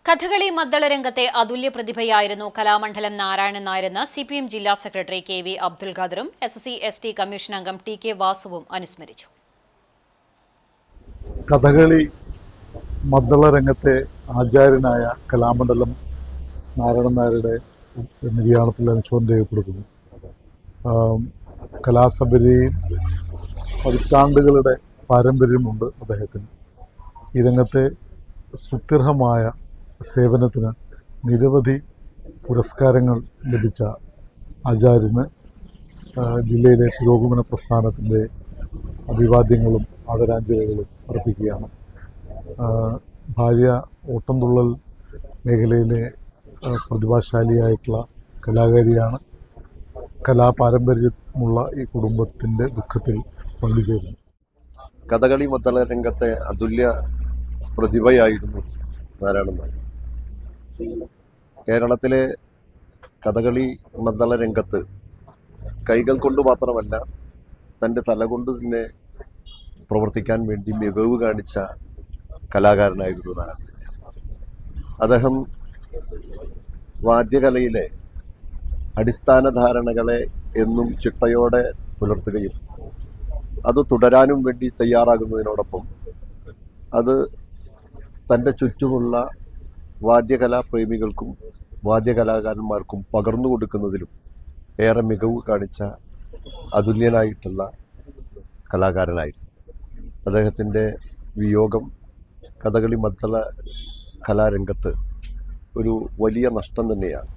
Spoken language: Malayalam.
കഥകളി മദ്ദള രംഗത്തെ അതുല്യ പ്രതിഭയായിരുന്നു കലാമണ്ഡലം നാരായണൻ നായരെന്ന് CPM ജില്ലാ സെക്രട്ടറി KV അബ്ദുൽ ഖാദറും SC/ST കമ്മീഷൻ അംഗം TK വാസുവും അനുസ്മരിച്ചു. കഥകളി മദ്ദള രംഗത്തെ ആചാര്യനായ കലാമണ്ഡലം നാരായണൻ നായരുടെ നിര്യാണത്തിൽ അനുശോചനം രേഖപ്പെടുത്തുന്നു. കലാസഭയിൽ പതിറ്റാണ്ടുകളുടെ പാരമ്പര്യമുണ്ട് അദ്ദേഹത്തിന്. ഈ രംഗത്തെ സുത്യർഹമായ സേവനത്തിന് നിരവധി പുരസ്കാരങ്ങൾ ലഭിച്ച ആചാര്യന് ജില്ലയിലെ പുരോഗമന പ്രസ്ഥാനത്തിൻ്റെ അഭിവാദ്യങ്ങളും ആദരാഞ്ജലികളും അർപ്പിക്കുകയാണ്. ഭാര്യ ഓട്ടംതുള്ളൽ മേഖലയിലെ പ്രതിഭാശാലിയായിട്ടുള്ള കലാകാരിയാണ്. കലാപാരമ്പര്യമുള്ള ഈ കുടുംബത്തിൻ്റെ ദുഃഖത്തിൽ പങ്കുചേരുന്നു. കഥകളി മദ്ദള രംഗത്തെ അതുല്യ പ്രതിഭയായിരുന്നു നാരായണൻ നായർ. കേരളത്തിലെ കഥകളി മദ്ദള രംഗത്ത് കൈകൾ കൊണ്ട് മാത്രമല്ല തൻ്റെ തല കൊണ്ട് തന്നെ പ്രവർത്തിക്കാൻ വേണ്ടി മികവ് കാണിച്ച കലാകാരനായിരുന്നു നാരായണൻ. അദ്ദേഹം വാദ്യകലയിലെ അടിസ്ഥാന ധാരണകളെ എന്നും ചിട്ടയോടെ പുലർത്തുകയും അത് തുടരാനും വേണ്ടി തയ്യാറാകുന്നതിനോടൊപ്പം അത് തൻ്റെ ചുറ്റുമുള്ള വാദ്യകലാപ്രേമികൾക്കും വാദ്യകലാകാരന്മാർക്കും പകർന്നു കൊടുക്കുന്നതിലും ഏറെ മികവ് കാണിച്ച അതുല്യനായിട്ടുള്ള കലാകാരനായിരുന്നു. അദ്ദേഹത്തിൻ്റെ വിയോഗം കഥകളി മദ്ദള കലാരംഗത്ത് ഒരു വലിയ നഷ്ടം തന്നെയാണ്.